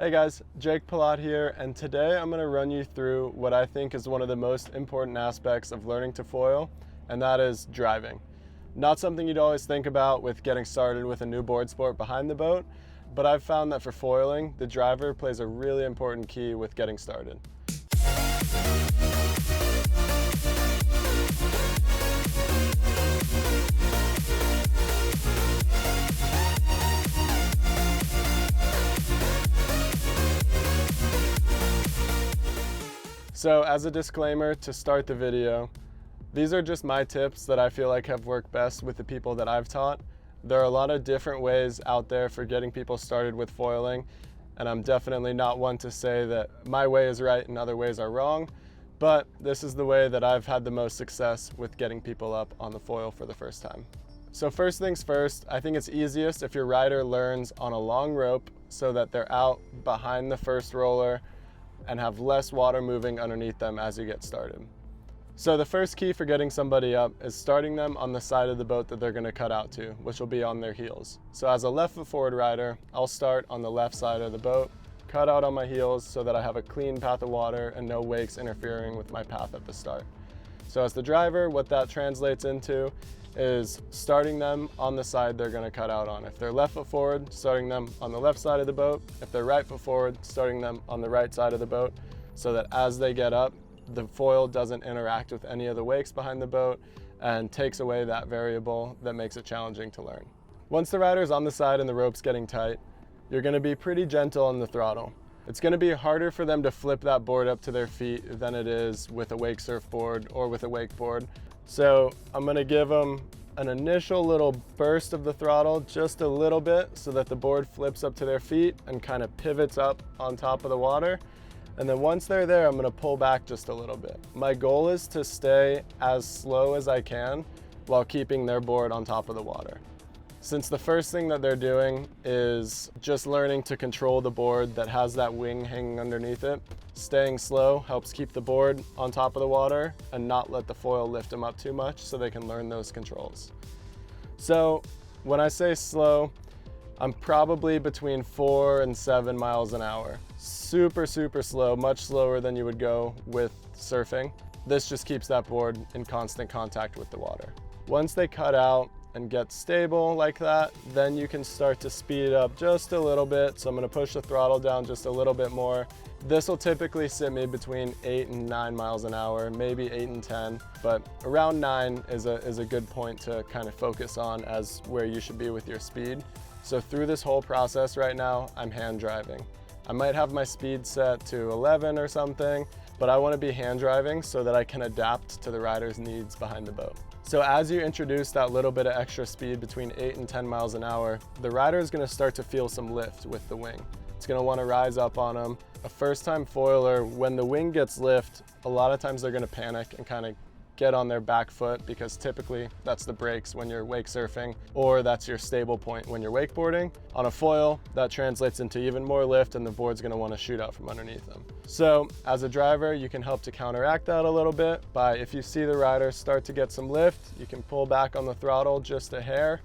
Hey guys, Jake Palat here, and today I'm going to run you through what I think is one of the most important aspects of learning to foil, and that is driving. Not something you'd always think about with getting started with a new board sport behind the boat, but I've found that for foiling, the driver plays a really important key with getting started. So as a disclaimer to start the video, these are just my tips that I feel like have worked best with the people that I've taught. There are a lot of different ways out there for getting people started with foiling, and I'm definitely not one to say that my way is right and other ways are wrong, but this is the way that I've had the most success with getting people up on the foil for the first time. So first things first, I think it's easiest if your rider learns on a long rope so that they're out behind the first roller and have less water moving underneath them as you get started. So the first key for getting somebody up is starting them on the side of the boat that they're going to cut out to, which will be on their heels. So as a left foot forward rider, I'll start on the left side of the boat, cut out on my heels so that I have a clean path of water and no wakes interfering with my path at the start. So as the driver, what that translates into is starting them on the side they're going to cut out on. If they're left foot forward, starting them on the left side of the boat. If they're right foot forward, starting them on the right side of the boat, so that as they get up, the foil doesn't interact with any of the wakes behind the boat and takes away that variable that makes it challenging to learn. Once the rider's on the side and the rope's getting tight, you're going to be pretty gentle on the throttle. It's going to be harder for them to flip that board up to their feet than it is with a wake surfboard or with a wakeboard. So I'm going to give them an initial little burst of the throttle, just a little bit, so that the board flips up to their feet and kind of pivots up on top of the water. And then once they're there, I'm going to pull back just a little bit. My goal is to stay as slow as I can while keeping their board on top of the water. Since the first thing that they're doing is just learning to control the board that has that wing hanging underneath it, staying slow helps keep the board on top of the water and not let the foil lift them up too much so they can learn those controls. So when I say slow, I'm probably between 4 and 7 miles an hour. Super, super slow, much slower than you would go with surfing. This just keeps that board in constant contact with the water. Once they cut out and get stable like that, then you can start to speed up just a little bit. So I'm going to push the throttle down just a little bit more. This will typically sit me between 8 and 9 miles an hour, maybe 8 and 10, but around 9 is a good point to kind of focus on as where you should be with your speed. So through this whole process right now, I'm hand driving. I might have my speed set to 11 or something, but I want to be hand driving so that I can adapt to the rider's needs behind the boat. So as you introduce that little bit of extra speed between 8 and 10 miles an hour, the rider is going to start to feel some lift with the wing. It's going to want to rise up on them. A first-time foiler, when the wing gets lift, a lot of times they're going to panic and kind of get on their back foot, because typically that's the brakes when you're wake surfing, or that's your stable point when you're wakeboarding. On a foil, that translates into even more lift and the board's going to want to shoot out from underneath them. So as a driver, you can help to counteract that a little bit by, if you see the rider start to get some lift, you can pull back on the throttle just a hair.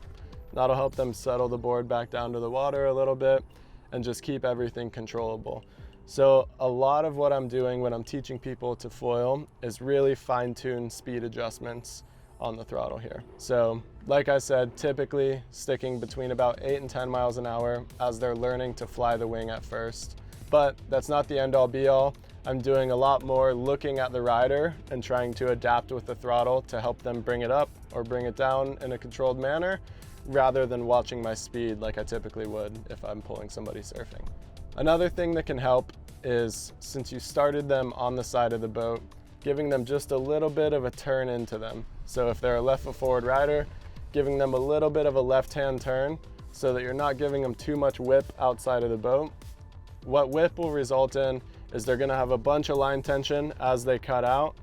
That'll help them settle the board back down to the water a little bit and just keep everything controllable. So a lot of what I'm doing when I'm teaching people to foil is really fine-tune speed adjustments on the throttle here. So like I said, typically sticking between about 8 and 10 miles an hour as they're learning to fly the wing at first. But that's not the end all be all. I'm doing a lot more looking at the rider and trying to adapt with the throttle to help them bring it up or bring it down in a controlled manner, rather than watching my speed like I typically would if I'm pulling somebody surfing. Another thing that can help is, since you started them on the side of the boat, giving them just a little bit of a turn into them. So if they're a left foot forward rider, giving them a little bit of a left-hand turn so that you're not giving them too much whip outside of the boat. What whip will result in is they're going to have a bunch of line tension as they cut out,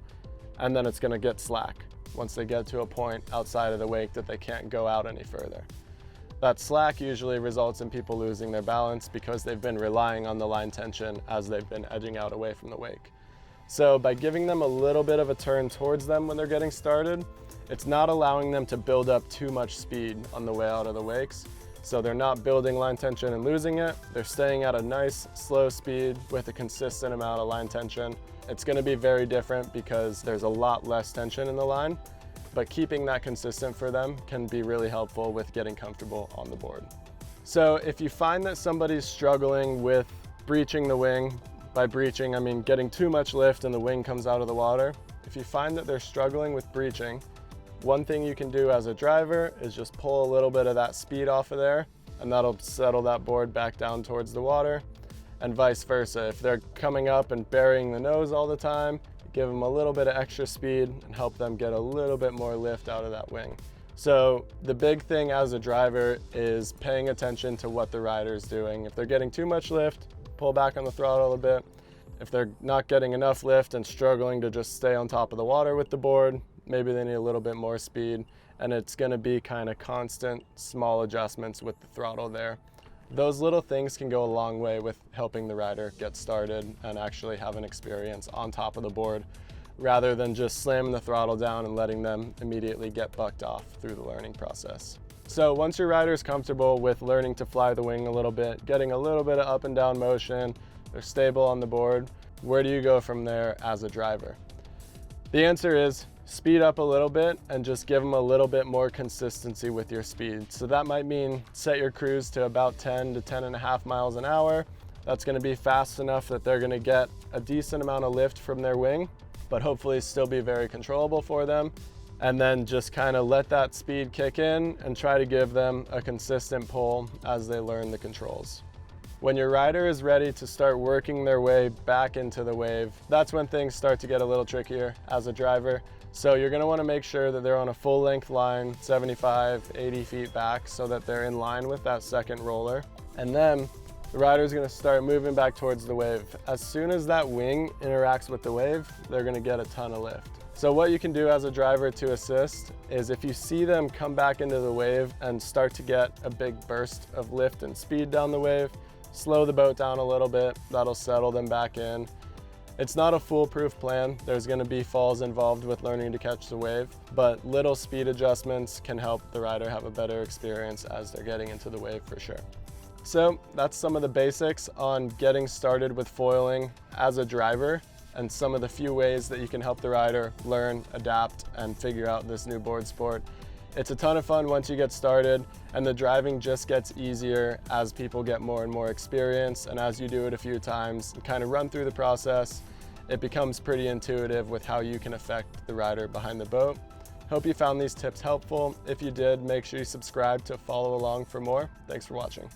and then it's going to get slack once they get to a point outside of the wake that they can't go out any further. That slack usually results in people losing their balance because they've been relying on the line tension as they've been edging out away from the wake. So by giving them a little bit of a turn towards them when they're getting started, it's not allowing them to build up too much speed on the way out of the wakes, So they're not building line tension and losing it. They're staying at a nice slow speed with a consistent amount of line tension. It's going to be very different because there's a lot less tension in the line, but keeping that consistent for them can be really helpful with getting comfortable on the board. So if you find that somebody's struggling with breaching the wing, by breaching I mean getting too much lift and the wing comes out of the water, if you find that they're struggling with breaching, one thing you can do as a driver is just pull a little bit of that speed off of there, and that'll settle that board back down towards the water, and vice versa. If they're coming up and burying the nose all the time, give them a little bit of extra speed and help them get a little bit more lift out of that wing. So the big thing as a driver is paying attention to what the rider's doing. If they're getting too much lift, pull back on the throttle a bit. If they're not getting enough lift and struggling to just stay on top of the water with the board, maybe they need a little bit more speed, and it's going to be kind of constant small adjustments with the throttle there. Those little things can go a long way with helping the rider get started and actually have an experience on top of the board, rather than just slamming the throttle down and letting them immediately get bucked off through the learning process. So once your rider's comfortable with learning to fly the wing a little bit, getting a little bit of up and down motion, they're stable on the board, where do you go from there as a driver? The answer is speed up a little bit and just give them a little bit more consistency with your speed. So that might mean set your cruise to about 10 to 10.5 miles an hour. That's going to be fast enough that they're going to get a decent amount of lift from their wing, but hopefully still be very controllable for them. And then just kind of let that speed kick in and try to give them a consistent pull as they learn the controls. When your rider is ready to start working their way back into the wave, that's when things start to get a little trickier as a driver. So you're going to want to make sure that they're on a full length line, 75, 80 feet back, so that they're in line with that second roller. And then the rider is going to start moving back towards the wave. As soon as that wing interacts with the wave, they're going to get a ton of lift. So what you can do as a driver to assist is if you see them come back into the wave and start to get a big burst of lift and speed down the wave, slow the boat down a little bit. That'll settle them back in. It's not a foolproof plan. There's going to be falls involved with learning to catch the wave, but little speed adjustments can help the rider have a better experience as they're getting into the wave for sure. So that's some of the basics on getting started with foiling as a driver, and some of the few ways that you can help the rider learn, adapt, and figure out this new board sport. It's a ton of fun once you get started, and the driving just gets easier as people get more and more experience, and as you do it a few times and kind of run through the process, it becomes pretty intuitive with how you can affect the rider behind the boat. Hope you found these tips helpful. If you did, make sure you subscribe to follow along for more. Thanks for watching.